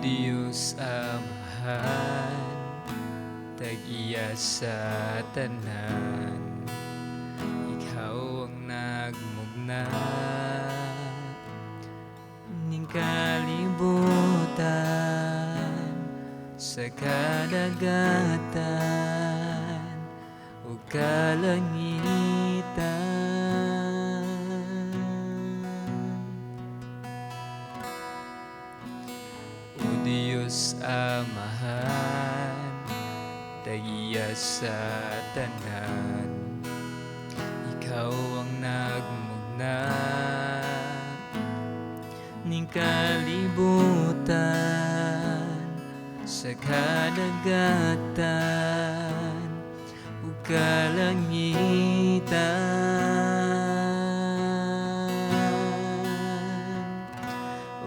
Diyos Amahan, tag-iya sa tanan, Ikaw ang nagmugna ning kalibutan sa kadagatan ug kalangitan. O Diyos Amahan, tag-iya sa tanan, Ikaw ang nagmugna ning kalibutan sa kadagatan ug kalangitan.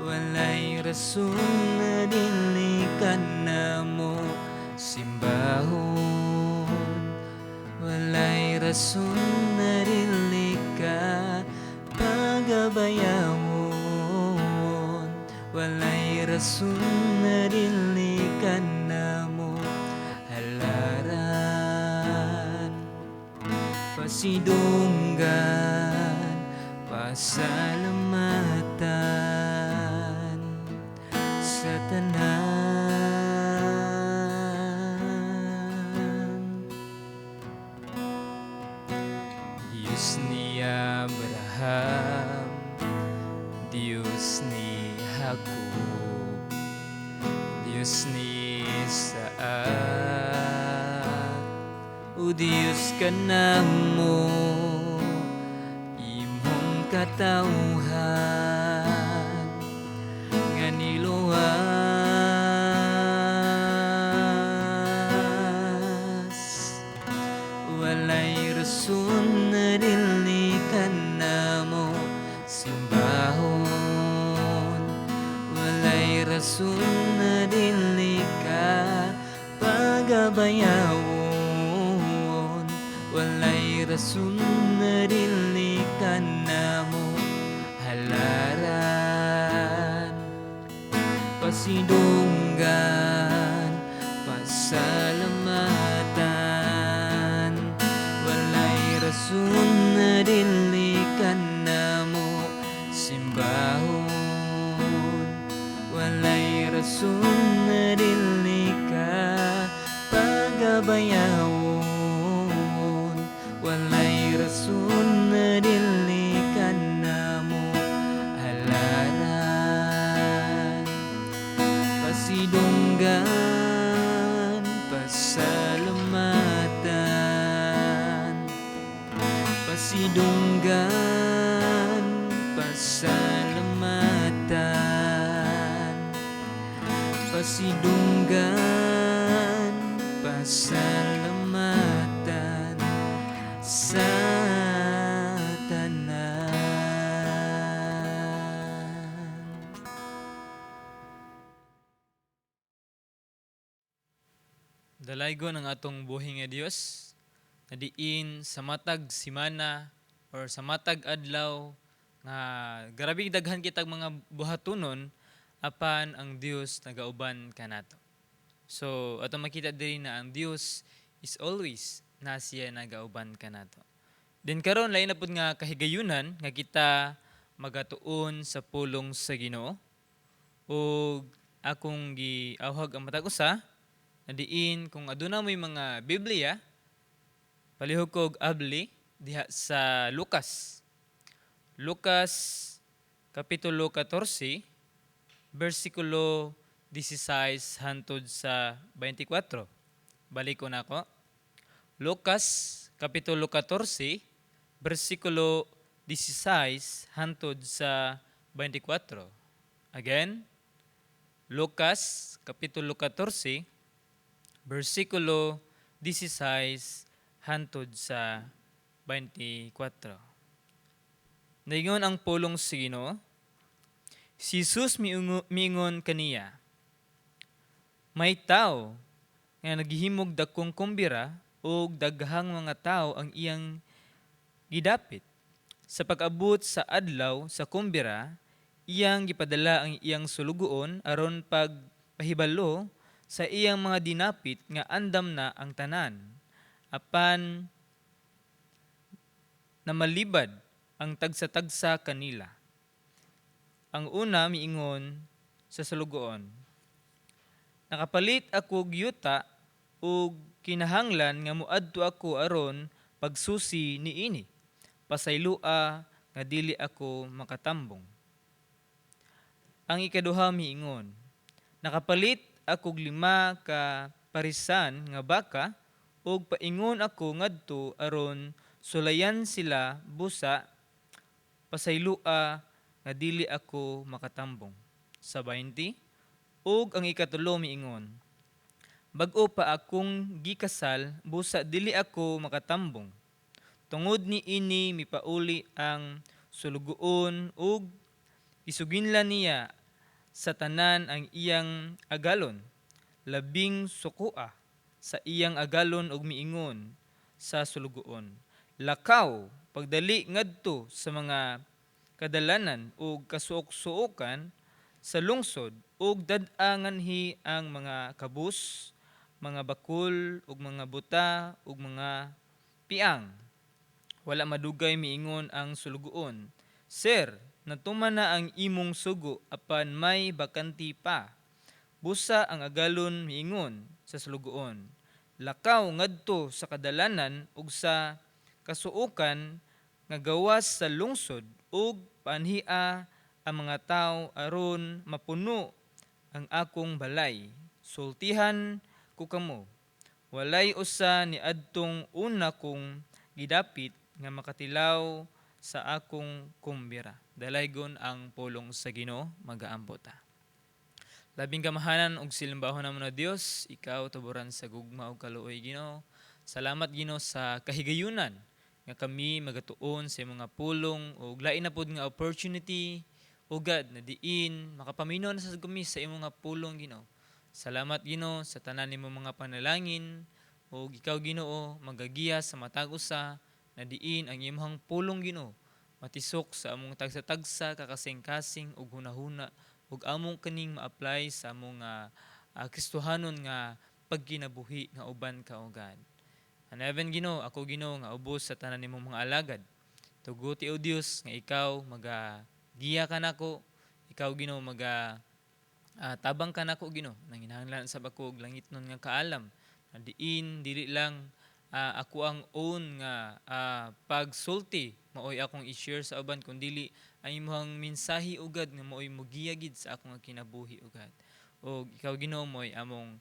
Walay rason na dili ka namo simbahon, walay rason na dili ka pagabayawon, walay rason na dili ka namo halaran. Pasidunggan, pasalamatan sa tanan. Diyos ni Abraham, Diyos ni Jacob, Diyos ni Isaac, o Diyos ka namo, imong katawhan nga niluwas. Walay rason na dili ka namo simbahon, walay rason na dili ka pagabayawon, walay rason na dili ka namo halaran. Pasidunggan, pasalamatan, walay rason na dili ka namo simbahon, walay rason na dili ka pagabayawon, walay rason na dili ka namo halaran. Pasidunggan, pasalamatan, pasidunggan, pasalamatan, pasidunggan, pasalamatan sa tanan. Dalaygon ang atong buhi nga Dios na diin sa matag simana or sa matag adlaw nga grabe daghan kitag mga buhatonon apan ang Dios nagauban kanato. So ato makita diri na ang Dios is always na siya nagauban kanato. Then karon lain na pud nga kahigayunan nga kita magatuon sa pulong sa Ginoo ug akong giawhag ang matag usa na diin kung aduna mo'y mga Biblia, palihog kog abli diha sa Lucas. Lucas Kapitulo 14, versikulo 16 hantod sa 24. Balik ko na ako. Lucas Kapitulo 14, versikulo 16 hantod sa 24. Again, Lucas Kapitulo 14, versikulo 16 hantod sa 24. Naingon ang pulong sa Ginoo, si Jesus miingon kaniya, may tao nga naghihimog dakong kumbira ug daghang mga tao ang iyang gidapit. Sa pag-abot sa adlaw sa kumbira, iyang gipadala ang iyang sulugoon aron pahibalo sa iyang mga dinapit nga andam na ang tanan, apan na malibad ang tagsa-tagsa kanila. Ang una miingon sa salugoon, nakapalit ako og yuta ug kinahanglan nga muadto ako aron pagsusi niini. Pasaylua nga dili ako makatambong. Ang ikaduha miingon, nakapalit ako og 5 ka parisan nga baka ug paingon ako ngadto aron sulayan sila busa. Pasaylua nga dili ako makatambong. Sa 20, ug ang ikatulo miingon, bag-o pa akong gikasal busa dili ako makatambong. Tungod ni ini mipauli ang sulugoon ug isuginlan niya sa tanan ang iyang agalon. Labing sukua sa iyang agalon ug miingon sa sulugoon, lakaw pagdali ngadto sa mga kadalanan ug kasuok-suokan sa lungsod ug dad-anganhi ang mga kabus, mga bakul ug mga buta ug mga piang. Wala madugay miingon ang sulugoon, Sir, natuman na ang imong sugo apan may bakanti pa. Busa ang agalon miingon sa sulugoon, lakaw ngadto sa kadalanan ug sa kasuokan nga gawas sa lungsod ug paanhia ang mga tawo aron mapuno ang akong balay. Sultihan ko kamo. Walay usa ni adtong una kong gidapit nga makatilaw sa akong kumbira. Dalaygon ang pulong sa Ginoo, magaampo ta. Labing kamahanan og silimbaho namo na Dios, ikaw tuburan sa gugma ug kaluoy Ginoo. Salamat Ginoo sa kahigayunan nga kami magatuon sa mga pulong ug lain na pud nga opportunity ugad na diin makapaminon na sa gumi sa imong nga pulong Ginoo. Salamat Ginoo sa tanan nimo mga panalangin ug ikaw Ginoo magagiya sa matag usa na diin ang imong pulong Ginoo matisok sa among tagsa-tagsa kakasing-kasing ug hunahuna ug among kaning ma-apply sa among Kristohanon nga pagkinabuhi nga uban ka o God. Hanaben Ginoo, ako Ginoo nga ubos sa tanan nimong mga alagad. Tuguti o Dios nga ikaw magagiya ka nako, ikaw Ginoo tabang ka nako Ginoo nang hinahanglan sa bako og langit nun nga kaalam. Diin dili lang ako ang own nga pagsulti maoy akong i-share sa uban kundi ang imong mensahe ugad nga maoy mogiyagid sa akong kinabuhi ugad. O ikaw Ginoo moy among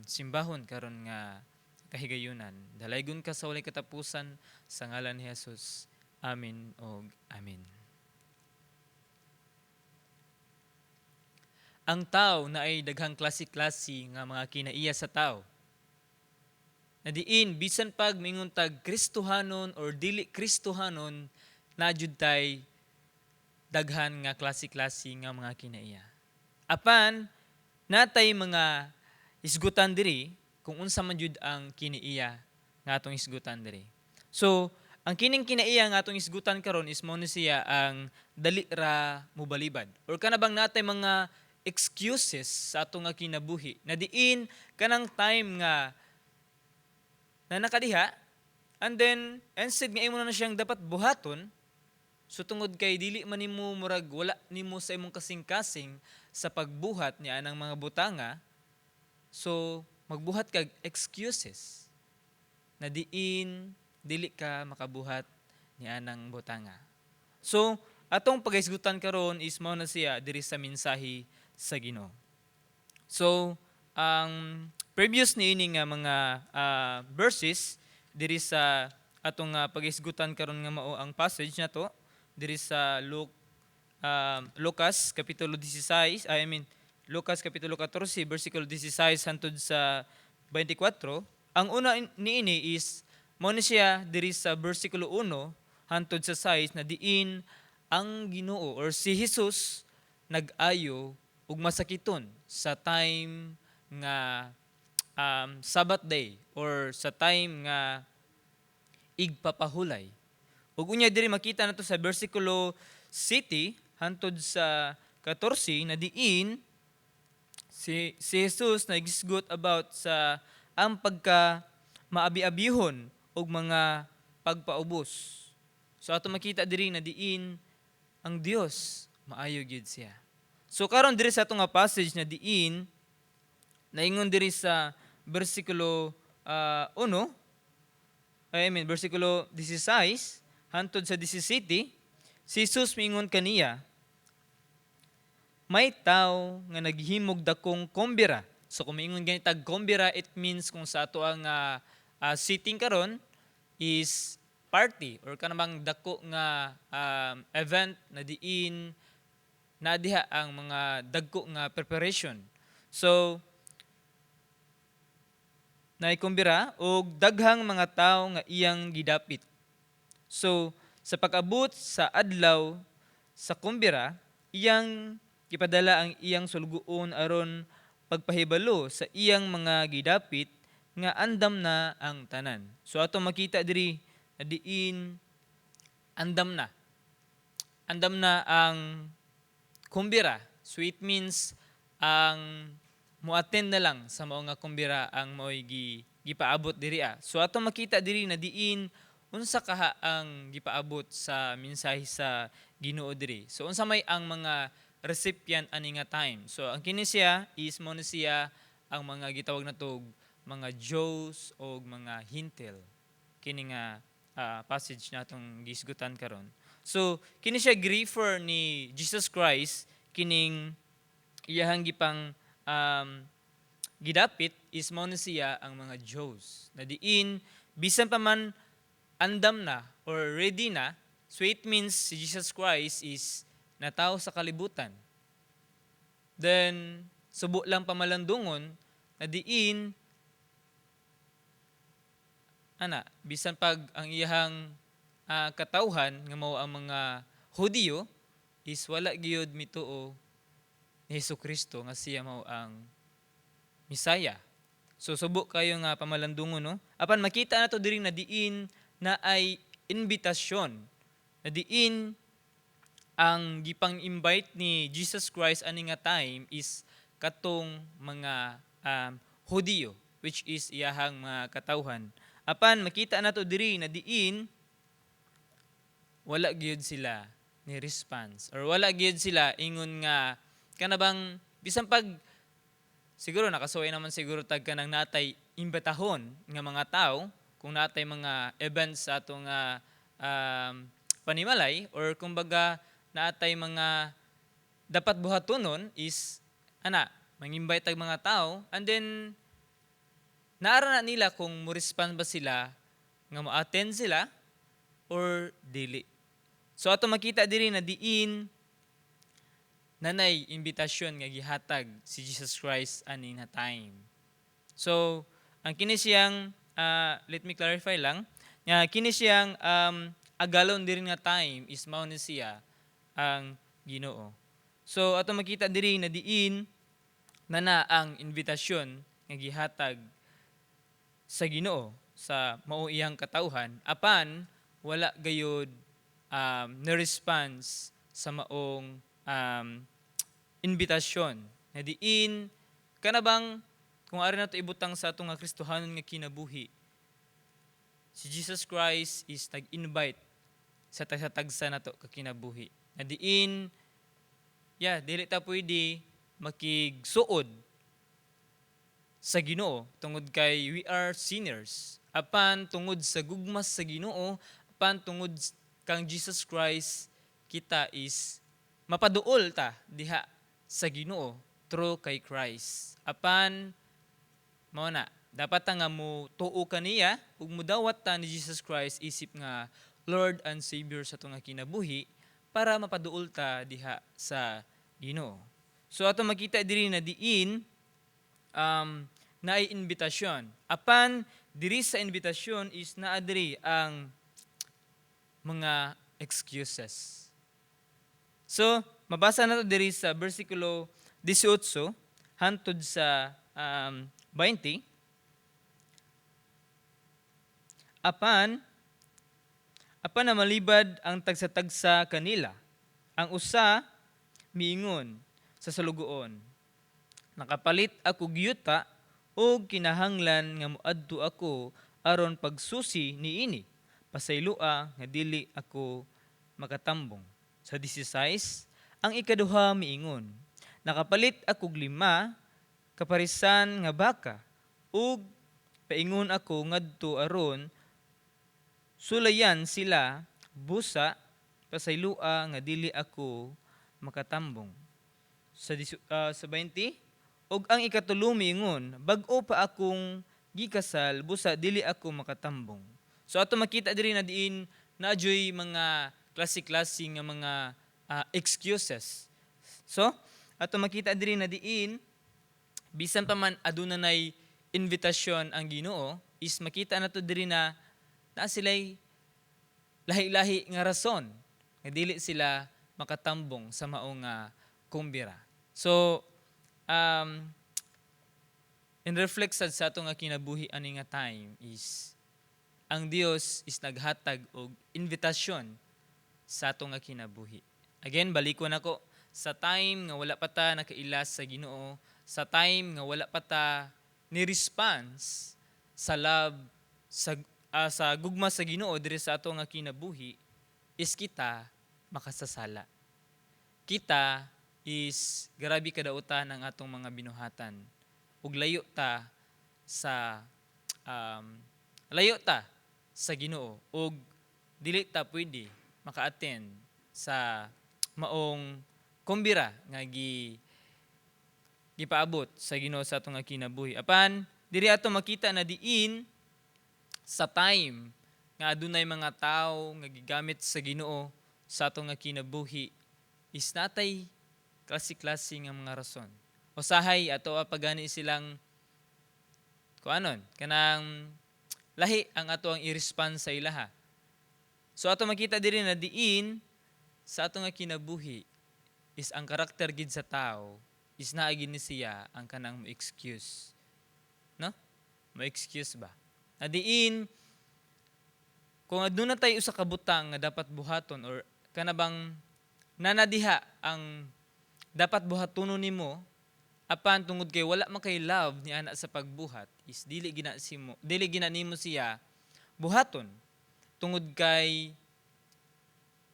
simbahon karon nga kahigayunan. Dalaygon ka sa walay katapusan sa ngalan ni Jesus. Amen og amen. Ang tao na ay daghang klase-klase nga mga kinaiya sa tao. Na diin bisan pag mingon tag Kristohanon or dili Kristohanon, na jud tay daghan nga klase-klase nga mga kinaiya. Apan natay mga isgutan diri kung unsa man jud ang kinaiya nga atong isgutan diri. So, ang kining kinaiya nga atong isgutan karon is mao ni siya ang dali ra mobalibad. Or kana bang natay mga excuses sa atong nga kinabuhi na diin kanang time nga na nakadiha and then instead nga imo na siyang dapat buhaton, so tungod kay dili man nimo murag wala nimo sa imong kasing-kasing sa pagbuhat niya ng mga butanga, so magbuhat kag excuses na diin dili ka makabuhat ni anang butanga. So atong pagahisgutan karon is mao na siya diri sa mensahe sa Ginoo. So ang previous niini nga mga verses diri sa atong paghisgutan karon nga mao ang passage na to diri sa Lucas kapitulo 16, Lucas kapitulo 14 bersikulo 16 hangtod sa 24. Ang una niini is mao ni siya diri sa bersikulo 1 hangtod sa 6 na diin ang Ginoo or si Jesus nag-ayo ug masakiton sa time nga Sabbath day or sa time nga igpapahulay. Ug unya diri makita nato sa bersikulo 7 hangtod sa 14 na diin Si Jesus nagisgot about sa ang pagka maabi-abihon og mga pagpaubos. So ato makita diri na diin ang Dios maayo gyud siya. So karon diri sa ato nga passage na diin naingon diri sa bersikulo 1, bersikulo 16 hantod sa 17, si Jesus miingon kaniya, may tao nga naghimog dakong kombira. So kung miingon gani tag kombira, it means kung sa ato ang sitting karon is party or kanamang dako nga event na diin na diha ang mga dagko nga preparation. So naikumbira og daghang mga tawo nga iyang gidapit. So sa pag-abot sa adlaw sa kumbira, iyang gipadala ang iyang sulgoon aron pagpahibalo sa iyang mga gidapit nga andam na ang tanan. So ato makita diri na diin andam na. Andam na ang kumbira. So it means ang muattend na lang sa mao nga kumbira ang mao'y gipaabot diri. So ato makita diri na diin unsa kaha ang gipaabot sa mensahe sa Ginoo diri. So unsa may ang mga recipient ani nga time. So ang kini siya is mo na siya ang mga gitawag natog mga Jews o mga Hintil. Kini nga passage natong gisgutan karon. So kini siya refer ni Jesus Christ kining iyahang gipang gidapit is mo na siya ang mga Jews. Na diin bisan pa man andam na or ready na, so it means si Jesus Christ is natao sa kalibutan. Then subo lang pamalandungon na diin bisan pag ang iyahang katawhan nga mao ang mga Hudiyo is wala gyud mituo ni Hesukristo nga siya mao ang Misaya. So subo kayo nga pamalandungon no. Apan makita nato diri na diin na ay invitasyon. Na diin ang gipang-invite ni Jesus Christ ani nga time is katong mga Hudiyo, which is iyahang mga katawhan. Apan makita nato diri na diin wala gyud sila ni response or wala gyud sila ingon nga kanabang bisan pag siguro nakasuway naman siguro tag kanang natay imbitahon nga mga tao kung natay mga events sa atong panimalay or kumbaga natay mga dapat buhatonon is mang-invite tag mga tao and then naara na nila kung mo-respond ba sila nga mo-attend sila or dili. So ato makita diri na diin nanay imbitasyon nga gihatag si Jesus Christ ani nga time. So ang kini siyang let me clarify lang nga kini siyang agalon diri nga time is mao ni siya ang Ginoo. So ato makita diri na diin na ang invitasyon nga gihatag sa Ginoo sa mao iyang katawhan apan wala gayud na response sa maong invitasyon na diin kanabang kung ari nato ibutang sa atong Kristohanon nga kinabuhi si Jesus Christ is nag-invite sa tagsa nato ka kinabuhi na diin dili ta pwede makigsuod sa Ginoo tungod kay we are sinners. Apan tungod sa gugmas sa Ginoo, apan tungod kang Jesus Christ, kita is mapaduol ta diha sa Ginoo through kay Christ. Apan mao na dapat ta nga mo tuo kaniya ug mudawat ta ni Jesus Christ isip nga Lord and Savior sa atong kinabuhi para mapaduol ta diha sa Ginoo. So ato makita diri na diin naay invitasyon. Apan diri sa invitasyon is naa diri ang mga excuses. So mabasa nato diri sa bersikulo 18 hantod sa 20. Apan na malibad ang tagsa-tagsa kanila. Ang usa miingon sa salugoon, nakapalit ako gyuta o kinahanglan nga moadto ako aron pagsusi niini. Pasaylua nga dili ako makatambong. Sa 16, ang ikaduha miingon, nakapalit ako 5 kaparisan nga baka ug paingon ako ngadto aron sulayan sila busa. Pasaylua nga dili ako makatambong. Sa 20, og ang ikatulo miingon, bag-o pa akong gikasal busa dili ako makatambong. So ato makita diri na diin nadyoy mga klase-klase nga mga excuses. So ato makita diri na diin bisan pa man aduna nay invitasyon ang Ginoo, is makita nato diri na naa sila'y lahi-lahi nga rason nga dili sila makatambong sa mao nga kumbira. So in reflect sad sa ato nga kinabuhi ani nga time is ang Dios is naghatag og invitasyon sa ato nga kinabuhi. Again, balikon ako sa time nga wala pa ta nakailas sa Ginoo, sa time nga wala pa ta ni response sa love sa gugma sa Ginoo diri sa ato nga kinabuhi, is kita makasasala. Kita is grabe kadautan ang atong mga binuhatan. Ug layo ta sa Ginoo ug dili ta pwede maka-attend sa maong kumbira nga gipaabot sa Ginoo sa atong nga kinabuhi. Apan diri ato makita na diin sa time nga adunay mga tawo nga gigamit sa Ginoo sa atong nga kinabuhi, is natay klase-klase nga mga rason. Usahay ato pagani silang kanang lahi ang ato ang i-response sa ilaha. So ato makita diri na diin sa ato nga kinabuhi is ang karakter gid sa tao is naagi ni siya ang kanang mo-excuse. No? Mo-excuse ba? Na diin kung aduna tay usa ka butang nga dapat buhaton or kanabang nanadiha ang dapat buhatonon nimo, apan tungod kay wala man kay love ni ana sa pagbuhat, is dili gina nimo siya buhaton tungod kay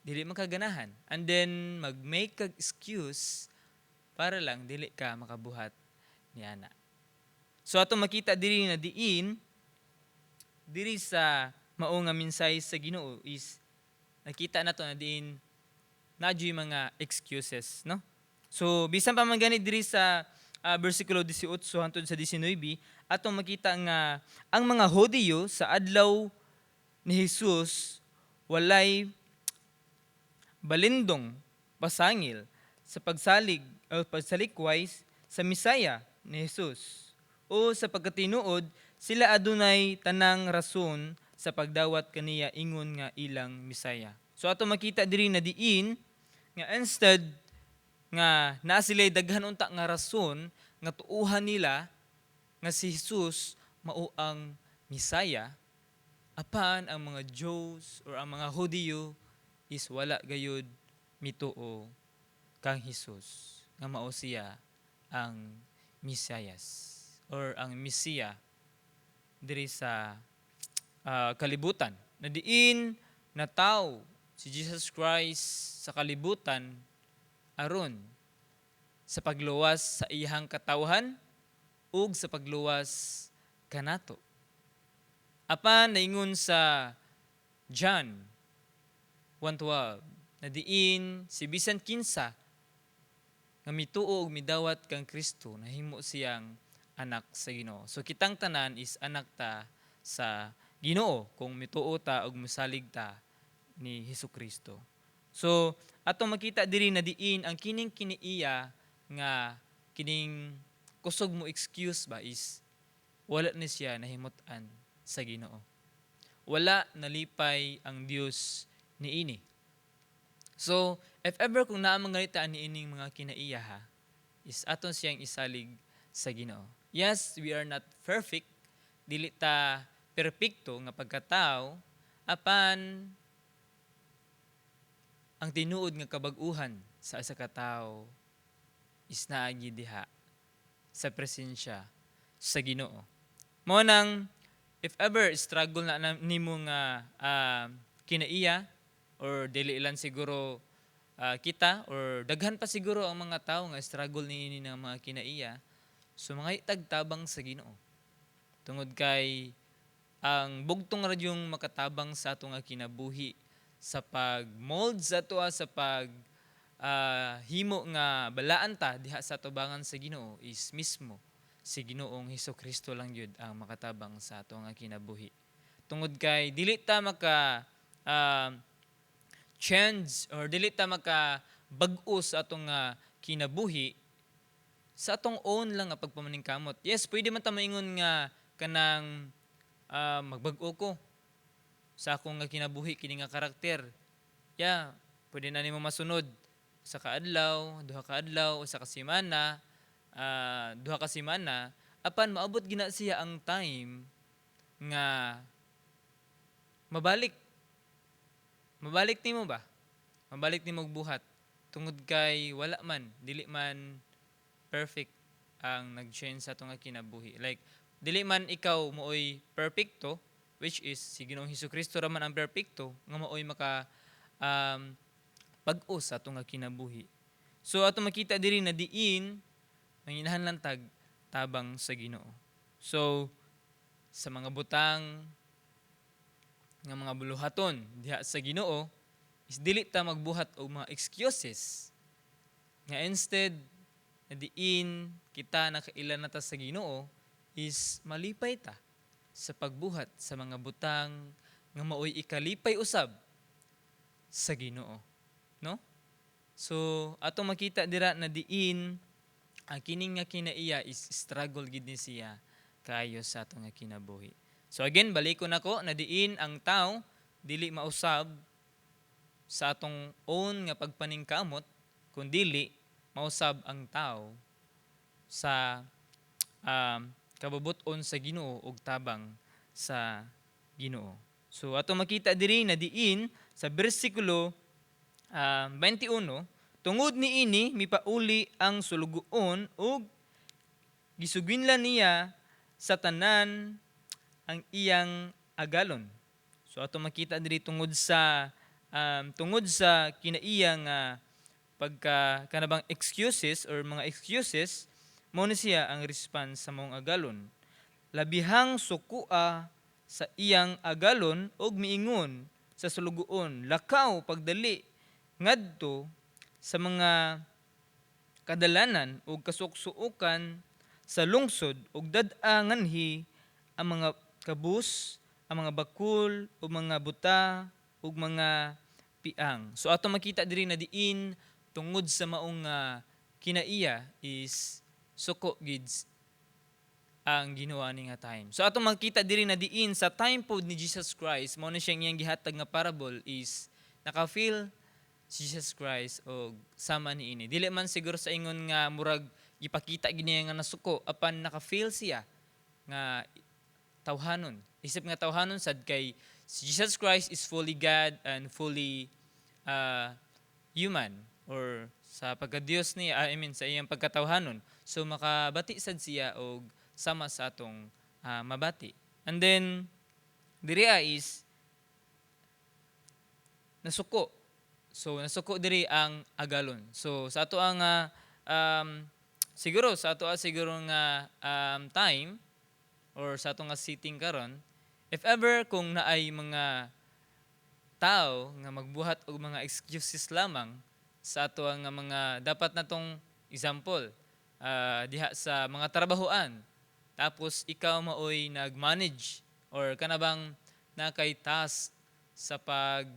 dili man kaganahan, and then mag-make kag excuse para lang dili ka makabuhat ni ana. So ato makita diri na diin diri sa mao nga mensahe sa Ginoo is nakita nato na diin nadyoy mga excuses, no? So bisan pa man gani diri sa bersikulo 18 hangtod sa 19, atong makita nga ang mga Hudiyo sa adlaw ni Jesus walay balindong pasangil sa pagsalikway sa Misaya ni Jesus, o sa pagkatinuod sila adunay tanang rason sa pagdawat kaniya ingon nga ilang Misaya. So ato makita diri na diin nga instead nga naa sila'y daghan unta nga rason nga tuuhan nila nga si Jesus mao ang Misaya, apan ang mga Jews or ang mga Hudiyo is wala gayud mituo kang Jesus nga mao siya ang Mesiyas or ang Mesiya diri sa kalibutan. Na diin na tao si Jesus Christ sa kalibutan aron sa pagluwas sa iyang katawhan ug sa pagluwas kanato. Apan naingon sa John 1:12 na diin si bisan kinsa nga mituo ug midawat kang Kristo nahimo siyang anak sa Ginoo. So kitang tanan is anak ta sa Ginoo kung mituo ta ug mosalig ta ni Hesukristo. So ato makita diri na diin ang kining kiniiya nga kining kusog mo excuse ba is wala ni siya nahimut-an sa Ginoo. Wala nalipay ang Dios niini. So if ever kung naa mangalita ni ining mga kinaiya is aton siyang isalig sa Ginoo. Yes, we are not perfect, dili ta perpekto nga pagkatao, apan ang tinuod nga kabag-uhan sa asa ka tawo is naagi diha sa presensya sa Ginoo. Mao nang if ever struggle nimo nga kinaiya or dili lang siguro kita or daghan pa siguro ang mga tao nga struggle niini ng mga kinaiya, so mga itagtabang sa Ginoo. Tungod kay ang bugtong radyong makatabang sa ato nga kinabuhi sa pag-mold sa ato sa pag himo nga balaan ta diha sa tubangan sa Ginoo is mismo si Ginoong Hesukristo lang yun ang makatabang sa ato nga kinabuhi. Tungod kay dili ta maka ah, change or dili ta maka bag-o sa atong nga kinabuhi sa atong own lang nga pagpamaningkamot. Yes, pwede man ta maingon nga kanang magbag-o ko sa akong nga kinabuhi kini nga karakter. Yeah, pwede na nimo masunod sa kaadlaw, duha ka adlaw, usa ka semana, duha ka semana, apan maabot gina siya ang time nga mabalik. Mabalik nimo ba? Mabalik nimo og buhat. Tungod kay wala man, dili man perfect ang nag-change sa ato nga kinabuhi. Like, dili man ikaw mooy perfecto, which is si Ginoong Hesukristo ra man ang perfecto, nga mooy maka pag-o sa ato nga kinabuhi. So ato makita diri na diin manginahanglan tag tabang sa Ginoo. So sa mga butang nga mga buluhaton diha sa Ginoo is dili ta magbuhat og mga excuses nga instead na diin kita nakailan na ta sa Ginoo is malipay ta sa pagbuhat sa mga butang nga maoy ikalipay usab sa Ginoo, no? So ato makita dira na diin ang kining nga kinaiya is struggle gid ni siya kaayo sa ato nga kinabuhi. So again, balikon nako na diin ang tao dili mausab sa atong own nga pagpaningkamot, kundili mausab ang tao sa kabubuton sa Ginoo ug tabang sa Ginoo. So ato makita diri na diin sa bersikulo 21, tungod niini mipauli ang sulugoon ug gisugwinlan niya sa tanan ang iyang agalon. So ato makita diri tungod sa kinaiya nga pagka kanabang excuses or mga excuses, mao ni siya ang response sa mong agalon. Labihang sukua sa iyang agalon og miingon sa sulugoon, lakaw pagdali ngadto sa mga kadalanan o kasuksuukan sa lungsod ug dad-a nganhi ang mga kabus, ang mga bakul o mga buta ug mga piang. So ato makita diri na diin tungod sa maong kinaiya is suko gid ang ginawa ni nga time. So ato makita diri na diin sa time pod ni Jesus Christ, mao na siyang iyang gihatag nga parable is naka-feel Jesus Christ o sama niini. Dili man siguro sa ingon nga murag ipakita gid niya nga nasuko apan naka-feel siya nga tawhanon. Isip nga tawhanon sad kay si Jesus Christ is fully God and fully human or sa pagka-Dios niya, sa iyang pagkatawhanon. So makabati sad siya og sama sa atong mabati. And then diri is nasuko. So nasuko diri ang agalon. So sa ato ang siguro sa ato siguro nga time or sa ato nga sitting karon, if ever kung naay mga tao nga magbuhat og mga excuses lamang sa ato nga mga dapat natong example diha sa mga trabahoan, tapos ikaw maoy nag-manage or kanabang na kay task sa pag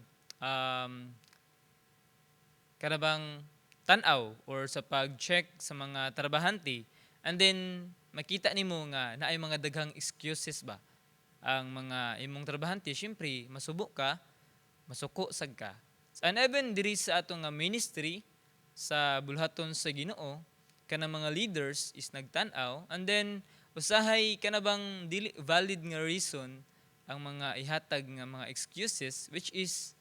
kanabang tan-aw or sa pag-check sa mga trabahante, and then makita nimo nga naay mga daghang excuses ba ang mga imong trabahante, syempre masubo ka, masuko sad ka. And even diri sa ato nga ministry sa bulhaton sa Ginoo, kanang mga leaders is nagtan-aw, and then usahay kanabang dili valid nga reason ang mga ihatag nga mga excuses, which is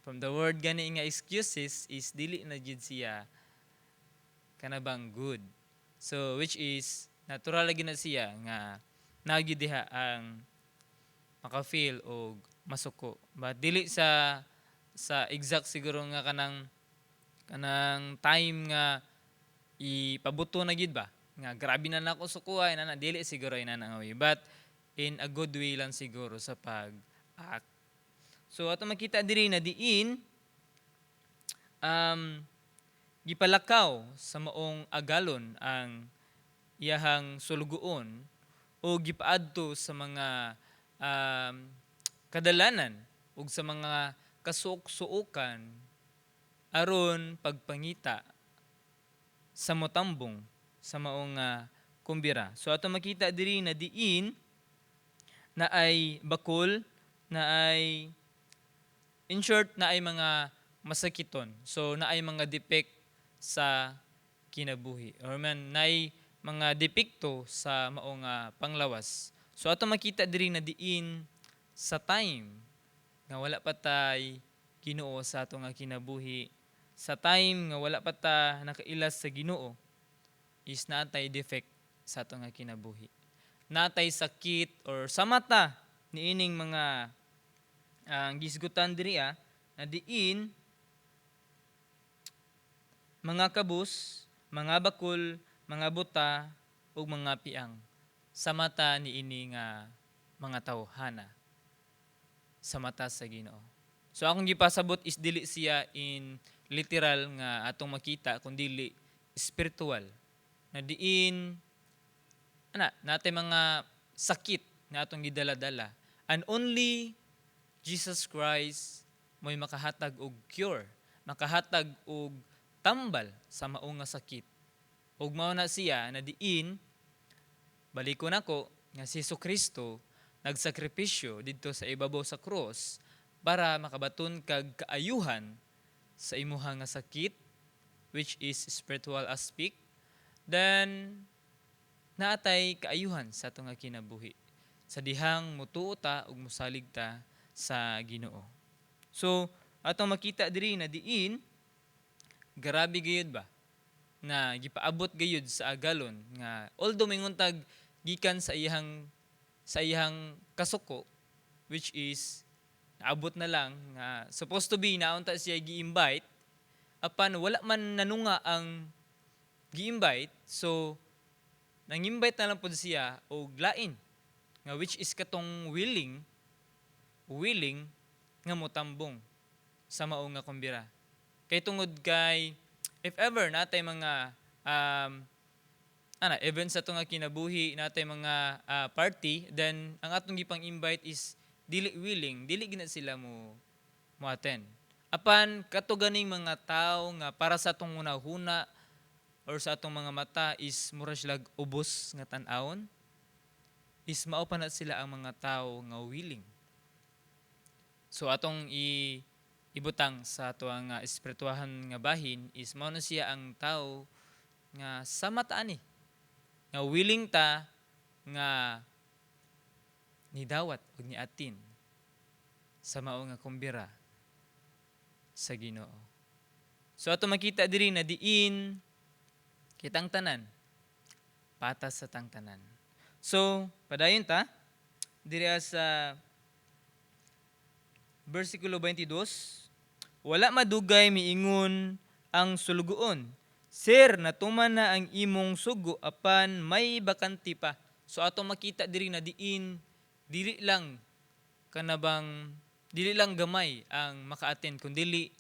from the word gani nga excuses is dili na jud siya kanabang good So which is natural lagi na siya nga nagyud diha ang maka-feel og masuko. But dili sa exact siguro nga kanang time nga ipabuto na gid ba nga grabe na nako sukuhay na dili siguro ina nga way, but in a good way lang siguro sa pag-act. So ato makita diri na diin gipalakaw sa maong agalon ang iyahang sulugoon o gipaadto sa mga kadalanan ug sa mga kasuok-suokan aron pagpangita sa motambong sa maong kumbira. So ato makita diri na diin na ay bakol, na ay in short na ay mga masakiton. So na ay mga defect sa kinabuhi or man na ay mga depekto sa maong panglawas. So ato makita diri na diin sa time nga wala pa tay Ginoo sa ato nga kinabuhi, sa time nga wala pa ta nakailas sa Ginoo, is natay defect sa ato nga kinabuhi. Natay sakit or sa mata niining mga gisgutan diri na diin mga kabus, mga bakol, mga buta ug mga piang sa mata niini nga mga tawhana sa mata sa Ginoo. So akong gipasabot is dili siya in literal nga atong makita kundi spiritual na diin natay mga sakit na atong gidala-dala and only Jesus Christ mo'y makahatag og cure, makahatag og tambal sa mao nga sakit. Ug mao na siya na diin balikon nako nga si Jesucristo nagsakripisyo didto sa ibabaw sa cross para makabaton kag kaayuhan sa imuha nga sakit, which is spiritual aspect, then naatay kaayuhan sa ato nga kinabuhi sa dihang mutuo ta ug mosalig ta sa Ginoo. So atong makita diri na diin grabe gayud ba na gipaabot gayud sa agalon nga although minguntag gikan sa iyang kasuko, which is naabot na lang nga supposed to be naunta siya gi-invite apan wala man nanunga ang gi-invite, so nang-invite na lang pud siya og lain nga which is katong willing nga motambong sa mao nga kumbira. Kay tungod kay if ever natay mga events sa nga kinabuhi, natay mga party, then ang atong gipang invite is dili willing, dili gina sila mo attend. Apan kato ganing mga tao nga para sa atong hunahuna or sa atong mga mata is mura sila ubos nga tan-awon, is mao pa na sila ang mga tao nga willing. So atong ibutang sa ato nga espirituahan nga bahin is mao na siya ang tao nga sa mata ani nga willing ta nga nidawat ug niatin sa mao nga kumbira sa Ginoo. So ato makita diri na diin kitang tanan patas sa tang tanan. So padayon ta diri sa versikulo 22, wala madugay miingon ang sulugoon, Sir, natuman na ang imong sugo apan may bakanti pa. So ato makita diri na diin dili lang gamay ang maka-attend kundi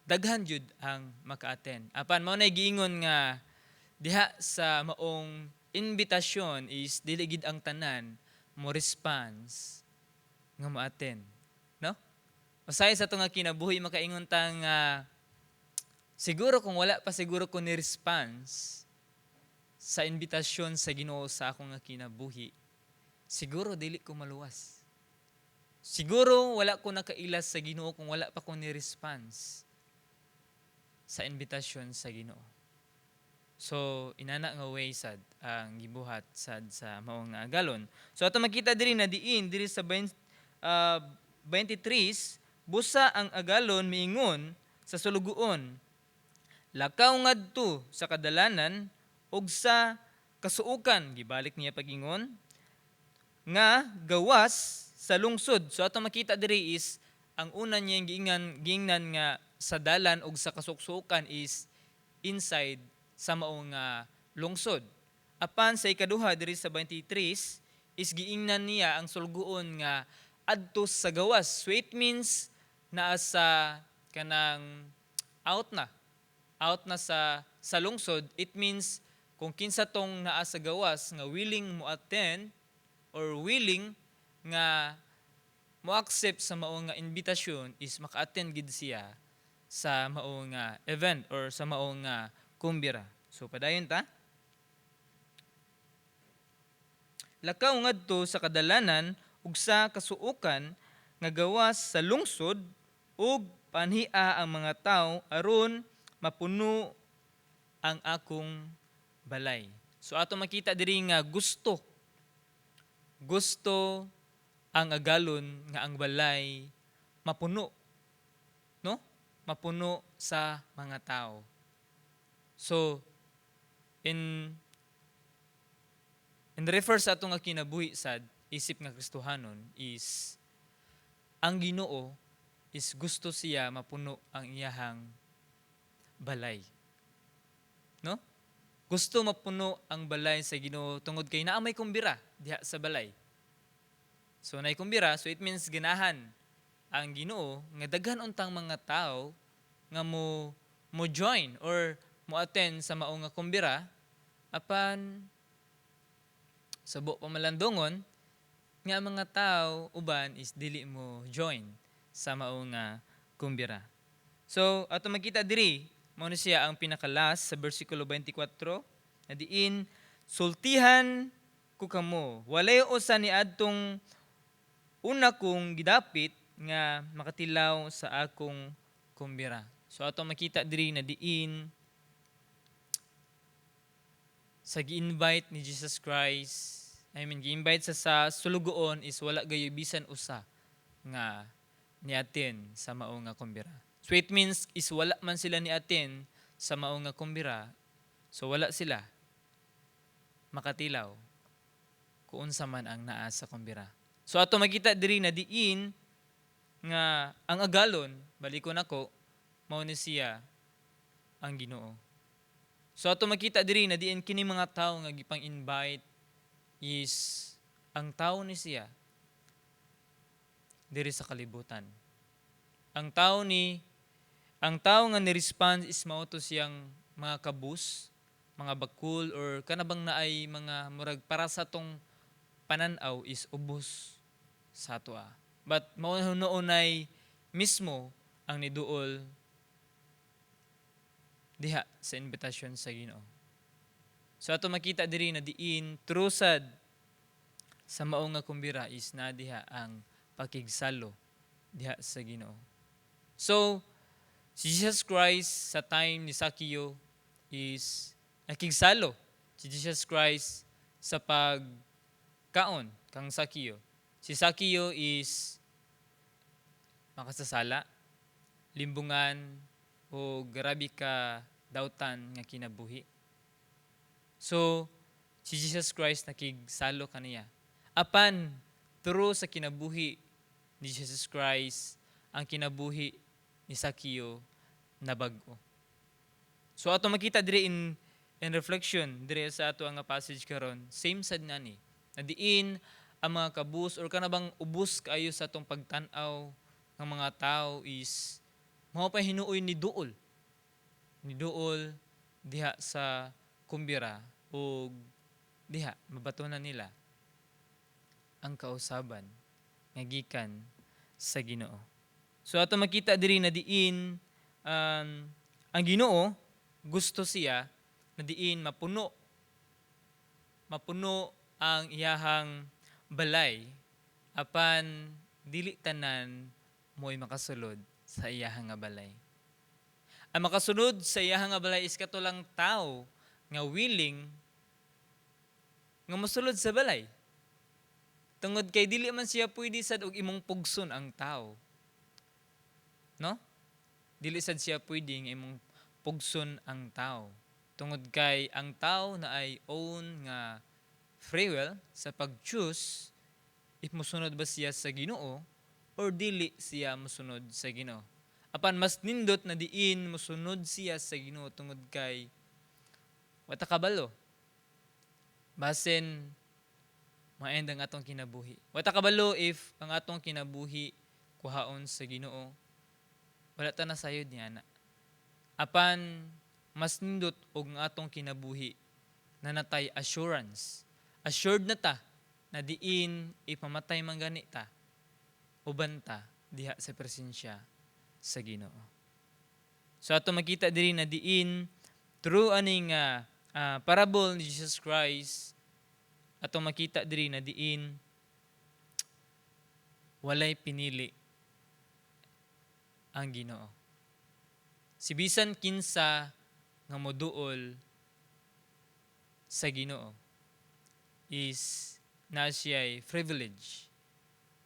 daghan jud ang maka-attend. Apan mao nay giingon nga diha sa maong invitation is dili gid ang tanan mo response nga mo-attend, no? Usahay sa to nga kinabuhi makaingon ta nga siguro kung wala pa siguro ko ni response sa invitasyon sa Ginoo sa akong nga kinabuhi, siguro dili ko maluwas. Siguro wala ko nakailas sa Ginoo kung wala pa ko ni response sa invitasyon sa Ginoo. So inana nga way sad ang gibuhat sad sa maong nga agalon. So ato makita diri na diin diri sa 23, busa ang agalon miingon sa sulugoon, lakaw ngadto sa kadalanan ug sa kasuukan gibalik niya pagingon nga gawas sa lungsod. So ato makita diri is ang una niya giingnan nga sa dalan ug sa kasuksukan is inside sa mao nga lungsod. Apan sa ikaduha diri sa 23 is giingnan niya ang sulgoon nga adto sa gawas. So it means naa sa kanang out na. Out na sa lungsod. It means kung kinsa tong naa sa gawas nga willing mo attend or willing nga mo accept sa mao nga invitation is maka-attend gid siya sa mao nga event or sa mao nga kumbira. So padayon ta. Lakaw ngadto sa kadalanan ug sa kasuokan nga gawas sa lungsod ug panhia ang mga tawo aron mapuno ang akong balay. So ato makita diri nga gusto ang agalon nga ang balay mapuno, no? Mapuno sa mga tao. So in refer sa ato nga kinabuhi sad isip nga Kristohanon is ang Ginoo is gusto siya mapuno ang iyahang balay. No? Gusto mapuno ang balay sa Ginoo tungod kay naa may kumbira diha sa balay. So nay kumbira, so it means ganahan ang Ginoo nga daghan untang mga tao nga mo join or mo attend sa mao nga kumbira apan sabo pamalandongon nga mga tao uban is dili mo join sa mao nga kumbira. So ato makita diri mao na siya ang pinakalas sa bersikulo 24 na diin sultihan ko kamo walay usa ni adtong una kong gidapit nga makatilaw sa akong kumbira. So ato makita diri na diin sa gi-invite ni Jesus Christ, gi-invite sa sulugoon is wala gayo bisan usa nga niaten sa mao nga kumbira. So it means is wala man sila niaten sa mao nga kumbira, so wala sila makatilaw kung unsa man ang naa sa kumbira. So ato makita diri na diin nga ang agalon, balikon ako, mao ni siya ang Ginoo. So ato makita diri na diin kini mga tawo nga gipang-invite is ang tawo ni siya diri sa kalibutan. Ang tawo nga ni-respond is mao to siyang mga kabus, mga bakul or kanabang naay mga murag para sa tong panan-aw is ubos sa ato. But mao noonay mismo ang niduol diha sa invitasyon sa Ginoo. So ato makita diri na diin trusad sa mao nga kumbira is na diha ang pakigsalo diha sa Ginoo. So si Jesus Christ sa time ni Zaccheo is nakigsalo si Jesus Christ sa pagkaon kang Zaccheo. Si Zaccheo is makasasala, limbungan, o grabe ka dautan nga kinabuhi. So, si Jesus Christ nakigsalo kaniya. Apan, turo sa kinabuhi ni Jesus Christ, ang kinabuhi ni Zaccheo na bag-o. So, ato makita diri in reflection, diri sa ato ang passage karon, same sad nga ni. Nadiin ang mga kabus or kanabang ubos kayo sa atong pagtan-aw ng mga tao is mao pa hinuoy ni duol diha sa kumbira o diha mabatunan nila ang kausaban nga gikan sa Ginoo. So ato makita diri na diin ang Ginoo gusto siya na diin mapuno ang iyahang balay apan dili tanan mo'y makasulod sa iyahang nga balay. Ang makasunod sa iyahang nga balay is katulang tao nga willing nga mosulod sa balay. Tungod kay dili man siya pwede sad og imong pugson ang tao. No? Dili sad siya pwede nga imong pugson ang tao. Tungod kay ang tao na ay own nga free will sa pag-choose if mosunod ba siya sa Ginoo or dili siya mosunod sa Ginoo. Apan mas nindot na diin mosunod siya sa Ginoo tungod kay wata kabalo. Basin maend ang atong kinabuhi. Wata kabalo if ang atong kinabuhi kuhaon sa Ginoo. Wala ta na sayod niya na. Apan mas nindot og ang atong kinabuhi na natay assurance. Assured na ta na diin ipamatay man gani ta uban ta diha sa presensya sa Ginoo. So ato makita diri na diin through aning parable ni Jesus Christ ato makita diri na diin walay pinili ang Ginoo. Si bisan kinsa nga moduol sa Ginoo is na siya'y privilege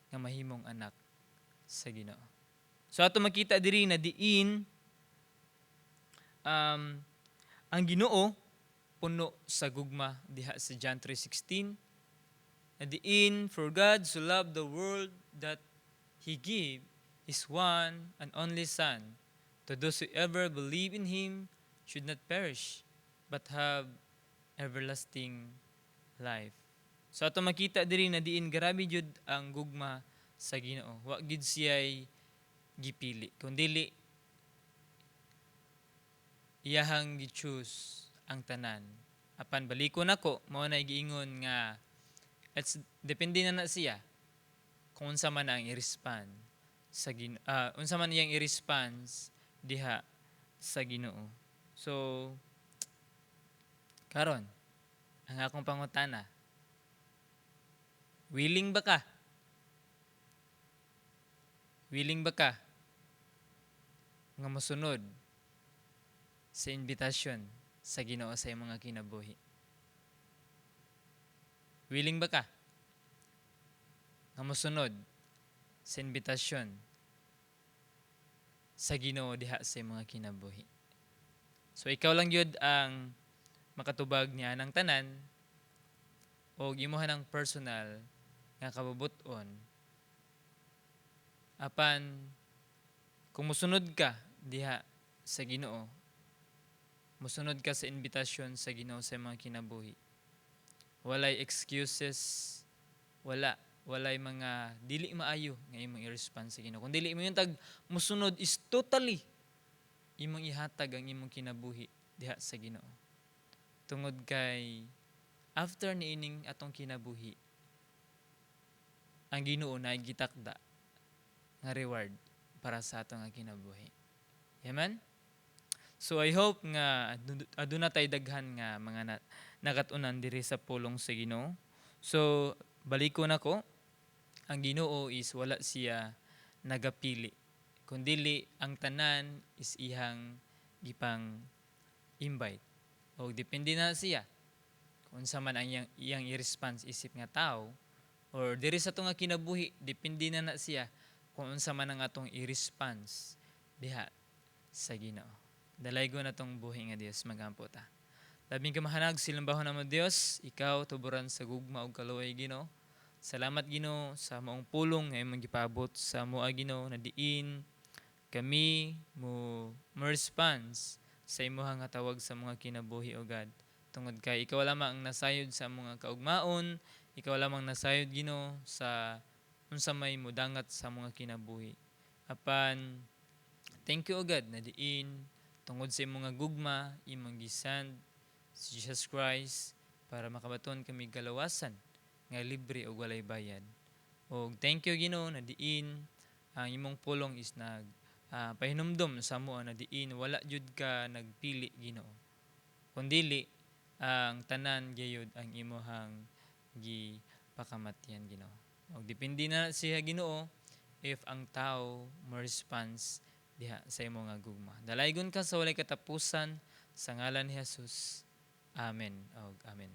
nga mahimong anak sa Ginoo. So ato makita diri na diin ang Ginoo puno sa gugma diha sa John 3:16 na diin for God so loved the world that He gave His one and only Son to those who ever believe in Him should not perish but have everlasting life. So ato makita diri na diin grabe jud ang gugma sa Ginoo. Wa gid siya'y gipili kundi iyahang gi-choose ang tanan. Apan balikon nako mao na giingon nga it's depende na siya kung unsa man ang i-respond sa unsa man iyang i-response diha sa Ginoo. So karon ang akong pangutana, willing ba ka? Willing ba ka nga mosunod sa invitasyon sa Ginoo sa iyong mga kinabuhi? Willing ba ka nga mosunod sa invitasyon sa Ginoo diha sa iyong mga kinabuhi? So ikaw lang yun ang makatubag niya ng tanan o imuha ng personal nga kabubuton. Apan kung musunod ka diha sa Ginoo, musunod ka sa invitasyon sa Ginoo sa mga kinabuhi. Walay excuses, walay mga dili maayo nga imong i-respond sa Ginoo. Kung dili mo yung tag musunod is totally imong ihatag ang imong kinabuhi diha sa Ginoo. Tungod kay after niining atong kinabuhi, ang Ginoo na gitakda nga reward para sa atong kinabuhi. Amen? So I hope nga aduna tay daghan nga mga nakatunan diri sa pulong sa Ginoo. So baliko nako, ang Ginoo is wala siya nagapili. Kundili ang tanan is ihang gipang invite. O depende na siya kung sa man ang iyang i-response isip nga tao or diri sa atong kinabuhi depende na siya kung unsa man ang atong i-response diha sa Ginoo. Dalaygon atong buhi nga Dios magampo ta. Labing kamahanag silambahon namo Dios, ikaw tuburan sa gugma ug kaluoy Ginoo. Salamat Ginoo sa maong pulong nga imong gipaabot sa moa Ginoo na diin kami mo response sa imong nga tawag sa mga kinabuhi o God. Tungod kay ikaw lamang ang nasayod sa mga kaugmaon, ikaw lamang nasayod Ginoo sa unsa may modangat sa mga kinabuhi. Apan thank you o God na diin tungod sa imong nga gugma, imong gisand si Jesus Christ para makabaton kami galawasan nga libre o walay bayad. O thank you Ginoo na diin ang imong pulong is pahinumdom sa mo na diin wala jud ka nagpili Ginoo. Kundili ang tanan gayud ang imong gipakamatyan Ginoo. O depende na siya Ginoo if ang tao mo response diha sa imong nga gugma. Dalaygon ka sa walay katapusan sa ngalan ni Jesus. Amen. O amen.